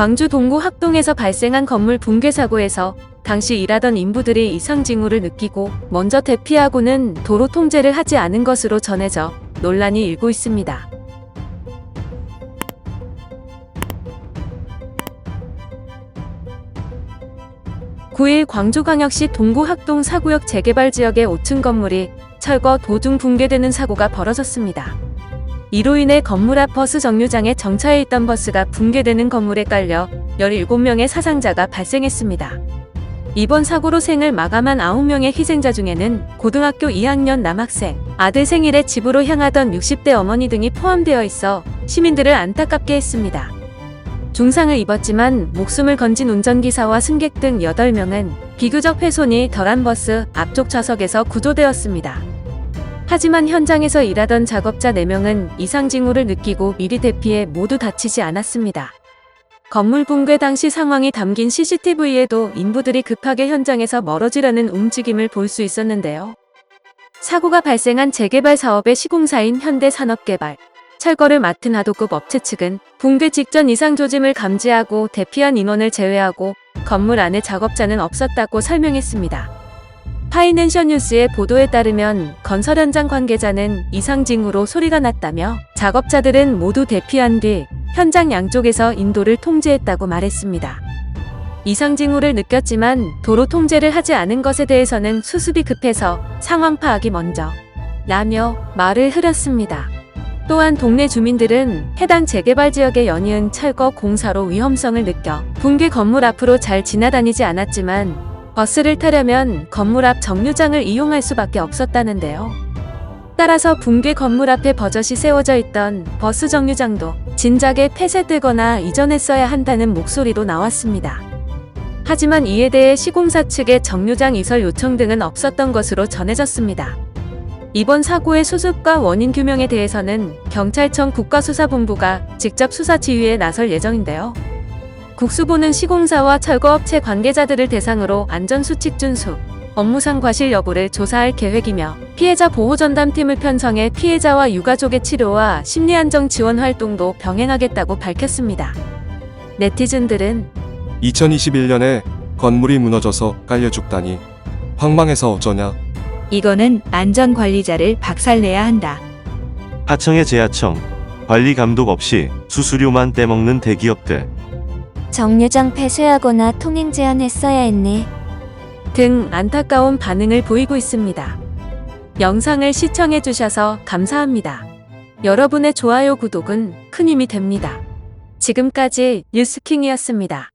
광주 동구 학동에서 발생한 건물 붕괴 사고에서 당시 일하던 인부들이 이상 징후를 느끼고 먼저 대피하고는 도로 통제를 하지 않은 것으로 전해져 논란이 일고 있습니다. (9일) 광주광역시 동구 학동 4구역 재개발 지역의 5층 건물이 철거 도중 붕괴되는 사고가 벌어졌습니다. 이로 인해 건물 앞 버스 정류장에 정차해 있던 버스가 붕괴되는 건물에 깔려 17명의 사상자가 발생했습니다. 이번 사고로 생을 마감한 9명의 희생자 중에는 고등학교 2학년 남학생, 아들 생일에 집으로 향하던 60대 어머니 등이 포함되어 있어 시민들을 안타깝게 했습니다. 중상을 입었지만 목숨을 건진 운전기사와 승객 등 8명은 비교적 훼손이 덜한 버스 앞쪽 좌석에서 구조되었습니다. 하지만 현장에서 일하던 작업자 4명은 이상 징후를 느끼고 미리 대피해 모두 다치지 않았습니다. 건물 붕괴 당시 상황이 담긴 CCTV에도 인부들이 급하게 현장에서 멀어지려는 움직임을 볼 수 있었는데요. 사고가 발생한 재개발 사업의 시공사인 현대산업개발, 철거를 맡은 하도급 업체 측은 붕괴 직전 이상 조짐을 감지하고 대피한 인원을 제외하고 건물 안에 작업자는 없었다고 설명했습니다. 파이낸셜 뉴스의 보도에 따르면 건설 현장 관계자는 이상 징후로 소리가 났다며 작업자들은 모두 대피한 뒤 현장 양쪽에서 인도를 통제했다고 말했습니다. 이상 징후를 느꼈지만 도로 통제를 하지 않은 것에 대해서는 수습이 급해서 상황 파악이 먼저 라며 말을 흐렸습니다. 또한 동네 주민들은 해당 재개발 지역의 연이은 철거 공사로 위험성을 느껴 붕괴 건물 앞으로 잘 지나다니지 않았지만 버스를 타려면 건물 앞 정류장을 이용할 수밖에 없었다는데요. 따라서 붕괴 건물 앞에 버젓이 세워져 있던 버스 정류장도 진작에 폐쇄되거나 이전했어야 한다는 목소리도 나왔습니다. 하지만 이에 대해 시공사 측의 정류장 이설 요청 등은 없었던 것으로 전해졌습니다. 이번 사고의 수습과 원인 규명에 대해서는 경찰청 국가수사본부가 직접 수사 지휘에 나설 예정인데요. 국수본은 시공사와 철거업체 관계자들을 대상으로 안전수칙 준수, 업무상 과실 여부를 조사할 계획이며 피해자 보호전담팀을 편성해 피해자와 유가족의 치료와 심리안정 지원 활동도 병행하겠다고 밝혔습니다. 네티즌들은 2021년에 건물이 무너져서 깔려 죽다니 황망해서 어쩌냐. 이거는 안전관리자를 박살내야 한다. 하청의 재하청, 관리 감독 없이 수수료만 떼먹는 대기업들. 정류장 폐쇄하거나 통행 제한했어야 했네. 등 안타까운 반응을 보이고 있습니다. 영상을 시청해주셔서 감사합니다. 여러분의 좋아요, 구독은 큰 힘이 됩니다. 지금까지 뉴스킹이었습니다.